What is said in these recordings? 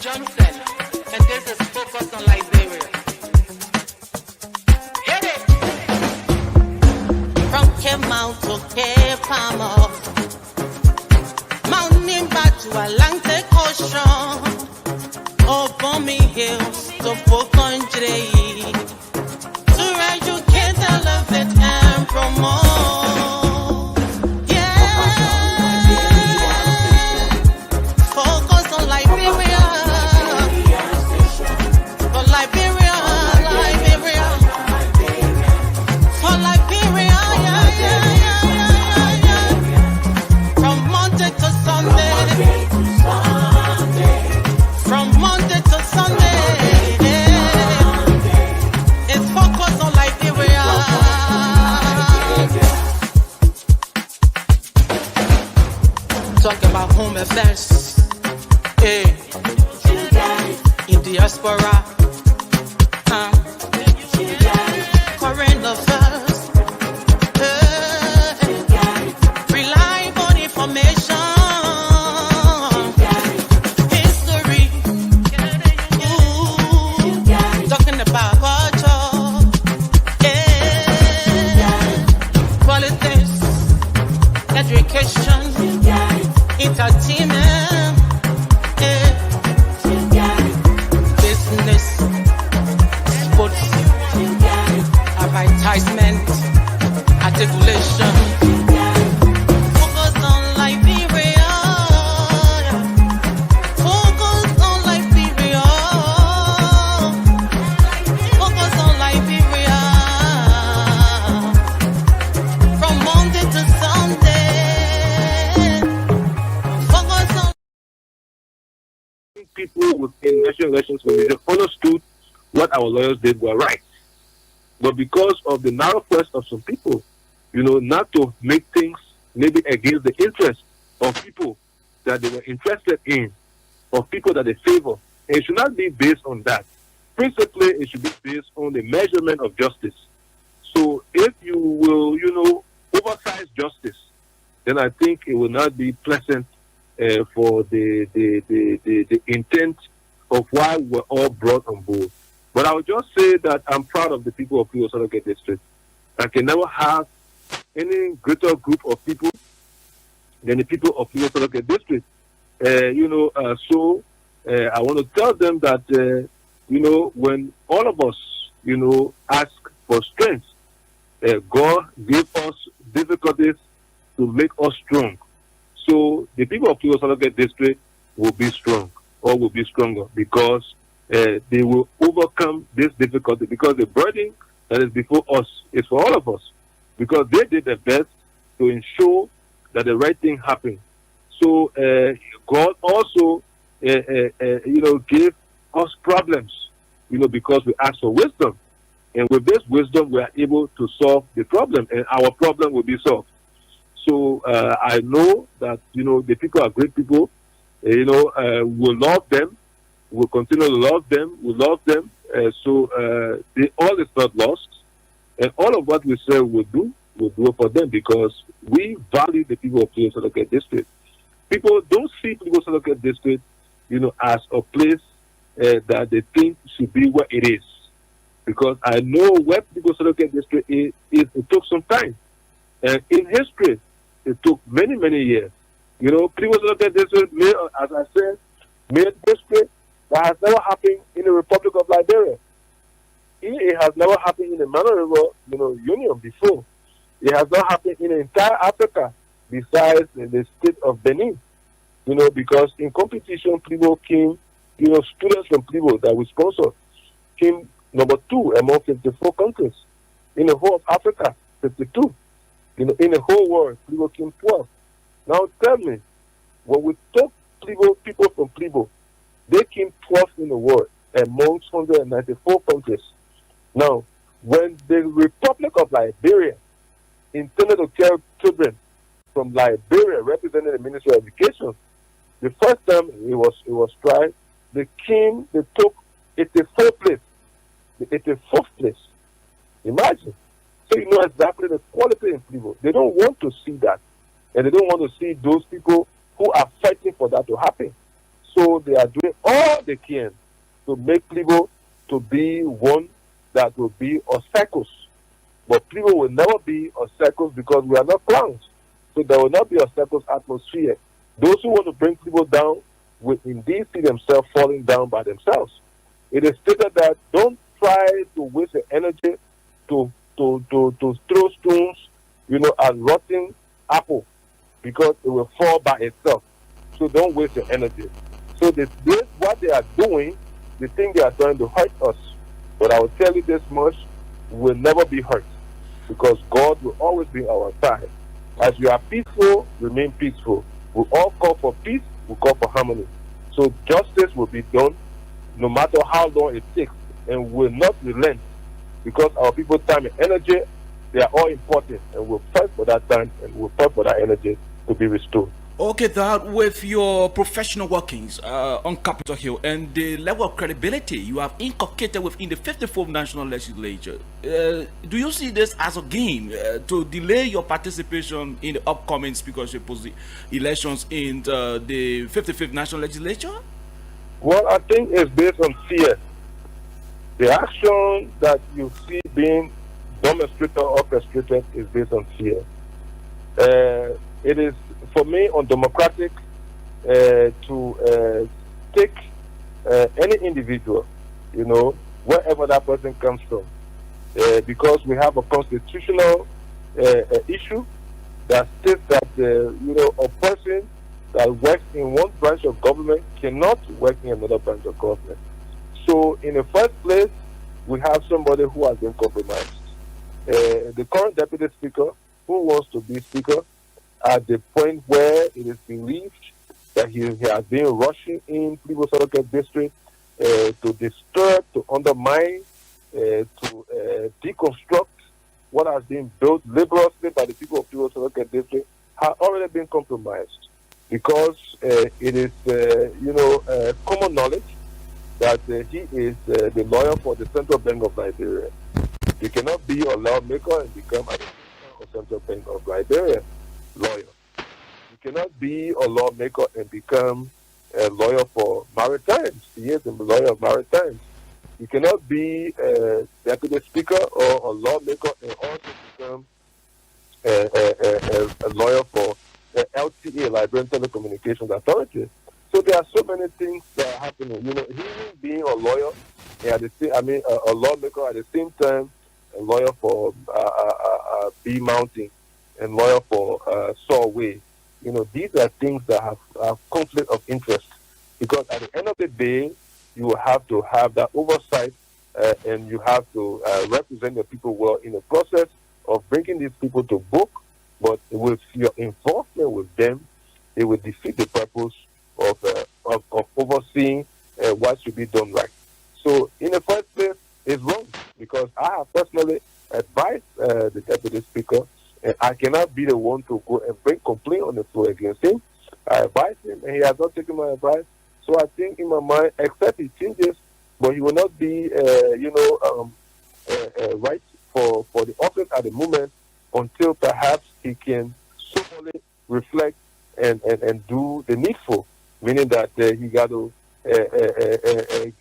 Johnson, and this is focused on Liberia. Hit it! From Cape Mount to Cape Palmer, mountain back to Atlantic Ocean, Obomi Hills to Bokondre, to educate, elevate, and promote. Talk about home affairs, hey, in diaspora, current affairs, hey, reliable information, history, talking about culture, hey, politics, education, entertainment, business, sports, advertisement, articulation. Focus on Liberia. Focus on Liberia. Focus on Liberia. From Monday to Sunday. People within National Elections Commission understood what our lawyers did were right. But because of the narrow quest of some people, not to make things maybe against the interest of people that they were interested in, of people that they favor, it should not be based on that. Principally, it should be based on the measurement of justice. So if you will, oversize justice, then I think it will not be pleasant for the intent of why we're all brought on board. But I would just say that I'm proud of the people of Kiwo District. I can never have any greater group of people than the people of Kiwo District. So I want to tell them that, when all of us, ask for strength, God gave us difficulties to make us strong. So the people of Kiwo District will be strong, or will be stronger, because they will overcome this difficulty, because the burden that is before us is for all of us, because they did their best to ensure that the right thing happened. So God also, gave us problems, because we asked for wisdom. And with this wisdom, we are able to solve the problem, and our problem will be solved. So I know that, the people are great people. We'll love them. We'll continue to love them. We'll love them. So all is not lost. And all of what we say we'll do for them, because we value the people of Kiwo District. People don't see Kiwo District, as a place that they think should be where it is. Because I know where Kiwo District is, it took some time. And in history, it took many, many years. Kiwo District, as I said, made history that has never happened in the Republic of Liberia. It has never happened in the Manor River, Union before. It has not happened in the entire Africa besides the state of Benin. Because in competition, Kiwo came, students from Kiwo that we sponsored came number 2 among 54 countries. In the whole of Africa, 52. In the whole world, Kiwo came 12. Now tell me, when we took people from Kiwo, they came 12th in the world amongst 194 countries. Now, when the Republic of Liberia intended to carry children from Liberia, representing the Ministry of Education, the first time it was tried, they took 84th place. The 84th place. Imagine. So you know exactly the quality in people. They don't want to see that. And they don't want to see those people who are fighting for that to happen. So they are doing all they can to make Plibo to be one that will be a circus. But Plibo will never be a circus because we are not clowns. So there will not be a circus atmosphere. Those who want to bring people down will indeed see themselves falling down by themselves. It is stated that don't try to waste your energy to throw stones, at rotten apple because it will fall by itself. So don't waste your energy. So this what they are doing, they think they are trying to hurt us. But I will tell you this much, we will never be hurt because God will always be our side. As we are peaceful, remain peaceful. We all call for peace, we call for harmony. So justice will be done no matter how long it takes and will not relent because our people's time and energy, they are all important and we'll fight for that time and we'll fight for that energy to be restored. Okay, that with your professional workings on Capitol Hill and the level of credibility you have inculcated within the 54th National Legislature, do you see this as a game to delay your participation in the upcoming speakership elections in the 55th National Legislature? Well, I think it's based on fear. The action that you see being demonstrated or orchestrated is based on fear. It is, for me, undemocratic to take any individual, wherever that person comes from, because we have a constitutional issue that states that, a person that works in one branch of government cannot work in another branch of government. So, in the first place, we have somebody who has been compromised. The current deputy speaker, who wants to be speaker, at the point where it is believed that he has been rushing in Plibo Southern District to disturb, to undermine, to deconstruct what has been built liberously by the people of Plibo Southern District, has already been compromised because it is, common knowledge that he is the lawyer for the Central Bank of Liberia. You cannot be a lawmaker and become a Central Bank of Liberia lawyer. You cannot be a lawmaker and become a lawyer for Maritimes. He is a lawyer of Maritimes. You cannot be a deputy speaker or a lawmaker and also become a lawyer for the LTA, Liberian Telecommunications Authority. So there are so many things that are happening. He being a lawyer and at the same, a lawmaker at the same time, a lawyer for B Mountain and lawyer for Sawway. These are things that have conflict of interest because at the end of the day, you have to have that oversight and you have to represent the people well in the process of bringing these people to book. But with your involvement with them, it will defeat the purpose of overseeing what should be done right. So in the first place, it's wrong because I have personally advised the deputy speaker, and I cannot be the one to go and bring complaint on the floor against him. I advised him, and he has not taken my advice. So I think in my mind, except he changes, but he will not be, right for the office at the moment until perhaps he can soberly reflect and do the needful, meaning that he got to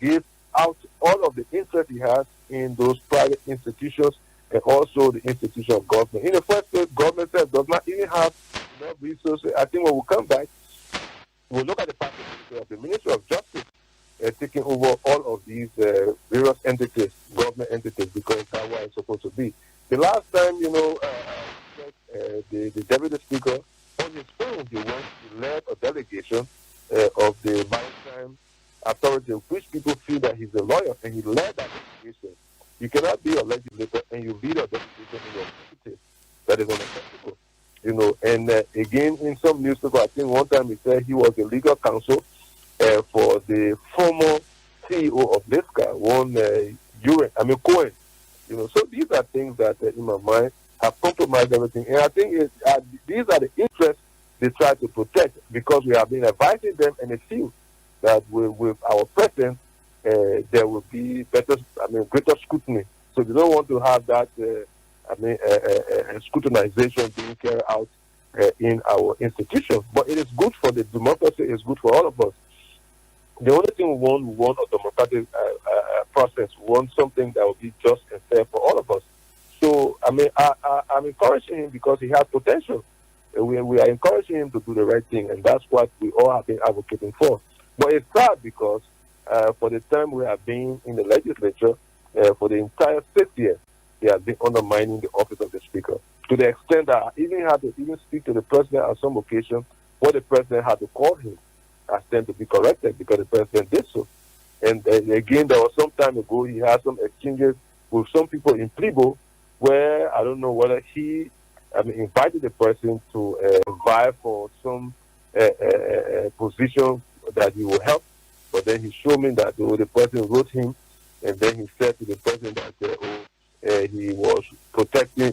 give out all of the interest he has in those private institutions and also the institution of government. In the first place, government does not even have enough resources. I think when we come back, we'll look at the possibility of the Ministry of Justice taking over all of these various entities, government entities, because that's what it's supposed to be. The last time, the deputy speaker, on his own, he led a delegation of the Maritime Authority, which people feel that he's a lawyer, and he led that delegation. You cannot be a legislator and you lead a delegation in your city. That is unacceptable. And again, in some newspaper, I think one time he said he was the legal counsel for the former CEO of Liska, Cohen. So these are things that, in my mind, have compromised everything. And I think these are the interests they try to protect because we have been advising them, and they feel that with our presence, there will be greater scrutiny. So they don't want to have that, scrutinization being carried out in our institutions. But it is good for the democracy. It's good for all of us. The only thing we want a democratic process. We want something that will be just and fair for all of us. So, I mean, I'm encouraging him because he has potential. We are encouraging him to do the right thing, and that's what we all have been advocating for. But it's sad because for the time we have been in the legislature, for the entire 6 years, they have been undermining the office of the Speaker, to the extent that I even had to even speak to the President on some occasion, where the President had to call him, ask them to be corrected because the President did so. And again, there was some time ago, he had some exchanges with some people in Plibo, where I don't know whether he invited the person to vie for some position that he will help, but then he showed me that the person wrote him, and then he said to the person that he was protecting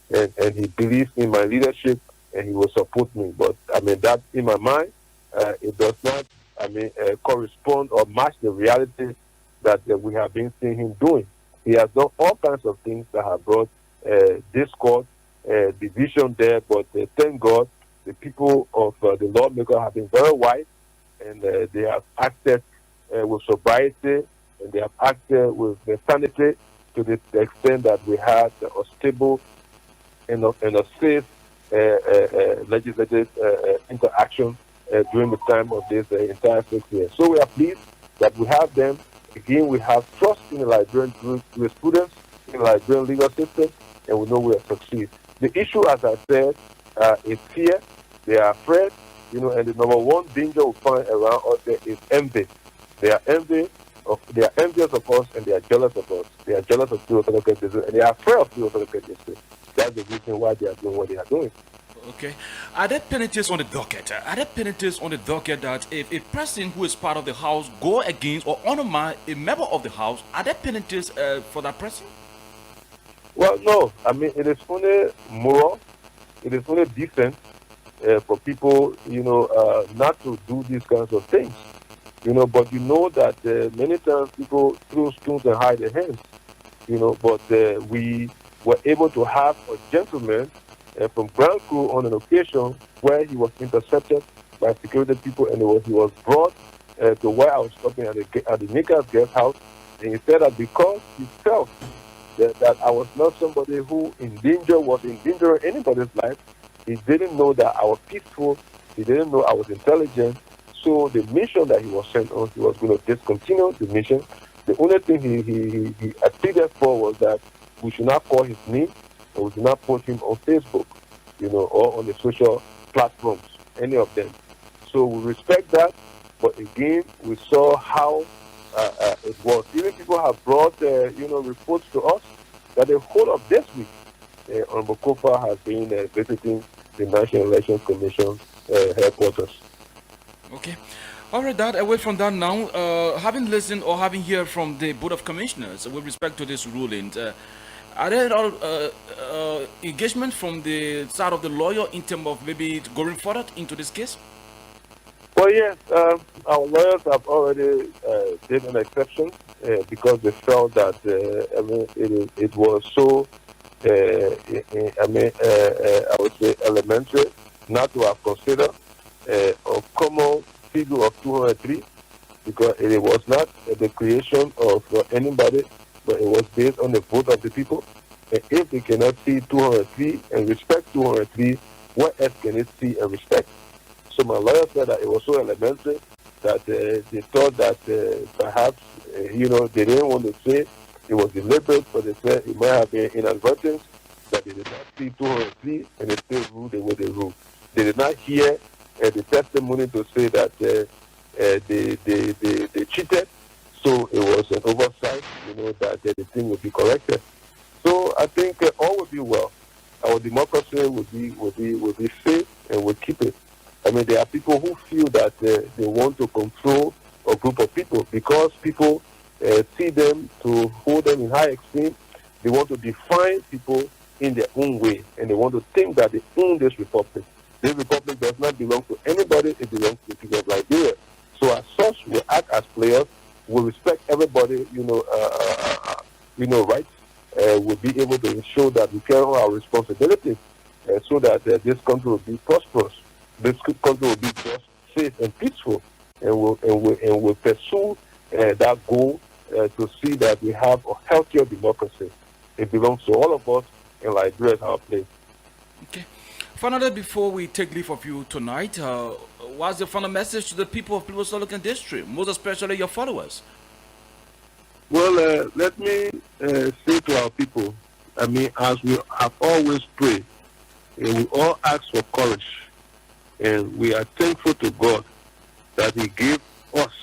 and he believes in my leadership and he will support me. But I mean, that in my mind, it does not correspond or match the reality that we have been seeing him doing. He has done all kinds of things that have brought discord, division there, but thank God the people of the lawmaker have been very wise, and they have acted with sobriety, and they have acted with sanity to the extent that we had a stable and a safe legislative interaction during the time of this entire 6 years. So we are pleased that we have them. Again, we have trust in the Liberian jurisprudence, in the Liberian legal system, and we know we will succeed. The issue, as I said, is fear. They are afraid, and the number one danger we find around us there is envy. They are envious of us, and they are jealous of us. They are jealous of Pure Federal District, and they are afraid of Pure Federal District. That's the reason why they are doing what they are doing. Okay. Are there penalties on the docket? Are there penalties on the docket that if a person who is part of the house go against or undermine a member of the house, are there penalties for that person? Well, no. I mean, it is only moral. It is only decent for people, not to do these kinds of things. But that many times people throw stones and hide their hands. But we were able to have a gentleman from Grand Crew on an occasion where he was intercepted by security people, and he was brought to where I was stopping at the Nicker's guest house, and he said that because he felt that I was not somebody who was endangering anybody's life, he didn't know that I was peaceful, he didn't know I was intelligent, so the mission that he was sent on, he was going to discontinue the mission. The only thing he pleaded for was that we should not call his name, and we should not post him on Facebook, or on the social platforms, any of them. So we respect that, but again, we saw how it was. Even people have brought, reports to us that the whole of this week, Honorable Kofa has been visiting the National Elections Commission headquarters. Okay. All right, Dad, away from that now, having listened or having heard from the Board of Commissioners with respect to this ruling, are there engagement from the side of the lawyer in terms of maybe going further into this case? Well, yes, our lawyers have already did an exception because they felt that it was so, I would say, elementary not to have considered a common figure of 203, because it was not the creation of anybody, but it was based on the vote of the people. And if they cannot see 203 and respect 203, what else can it see and respect? So my lawyer said that it was so elementary that they thought that perhaps, they didn't want to say it was deliberate, but they said it might have been inadvertence, that they did not see 203 and they still ruled the way they ruled. They did not hear the testimony to say that they cheated, so it was an oversight, that the thing would be corrected. So I think all will be well. Our democracy will be safe and will keep it. I mean, there are people who feel that they want to control a group of people because people see them to hold them in high esteem. They want to define people in their own way, and they want to think that they own this republic. This republic does not belong to anybody, it belongs to the people of Liberia. So as such, we act as players, we respect everybody, rights, we'll be able to ensure that we carry on our responsibilities so that this country will be prosperous. This country will be just safe and peaceful. and we'll pursue that goal to see that we have a healthier democracy. It belongs to all of us, and Liberia is our place. Okay. Finally, before we take leave of you tonight, what's the final message to the people of People's Solocan District, most especially your followers? Well, let me say to our people, I mean, as we have always prayed, we all ask for courage, and we are thankful to God that He gave us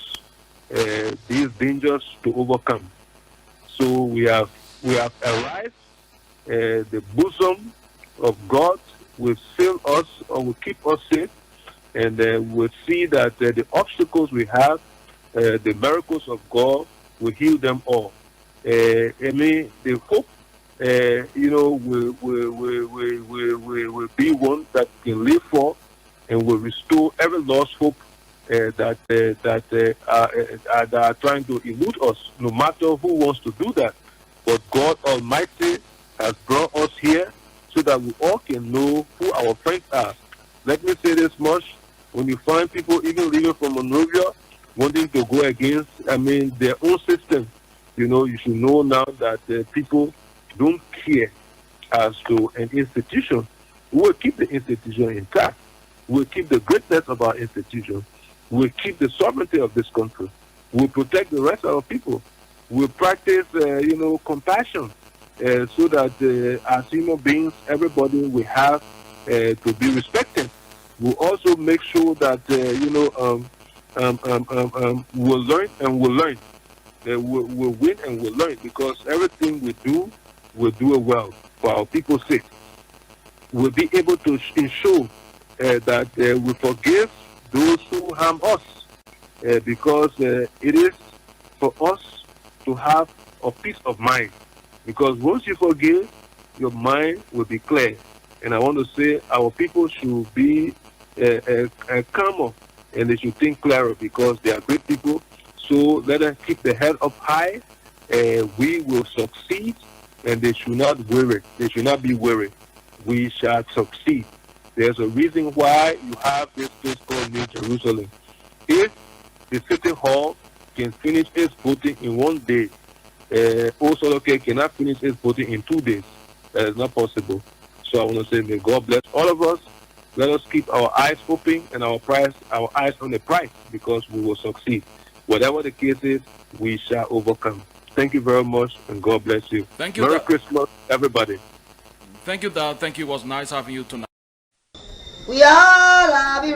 these dangers to overcome. So we have arrived. The bosom of God will fill us or will keep us safe, and we'll see that the obstacles we have, the miracles of God will heal them all. I mean, the hope, will be one that can live for and will restore every lost hope that are trying to elude us, no matter who wants to do that. But God Almighty has brought us here so that we all can know who our friends are. Let me say this much: when you find people even leaving from Monrovia wanting to go against, their own system, you should know now that people don't care as to an institution. We will keep the institution intact. We will keep the greatness of our institution. We will keep the sovereignty of this country. We will protect the rest of our people. We will practice, compassion, so that as human beings, everybody will have to be respected. We'll also make sure that we'll learn and we'll learn. We'll win and we'll learn, because everything we do, we'll do it well for our people's sake. We'll be able to ensure that we forgive those who harm us, because it is for us to have a peace of mind. Because once you forgive, your mind will be clear. And I want to say our people should be calmer, and they should think clearer, because they are great people. So let them keep the head up high. We will succeed, and they should not worry. They should not be worried. We shall succeed. There's a reason why you have this place called New Jerusalem. If the city hall can finish its voting in 1 day, Osoloke cannot finish its voting in 2 days. That is not possible. So I want to say, may God bless all of us. Let us keep our eyes open and our eyes on the prize, because we will succeed. Whatever the case is, we shall overcome. Thank you very much, and God bless you. Thank you. Merry Christmas, everybody. Thank you, Dad. Thank you. It was nice having you tonight. We all have been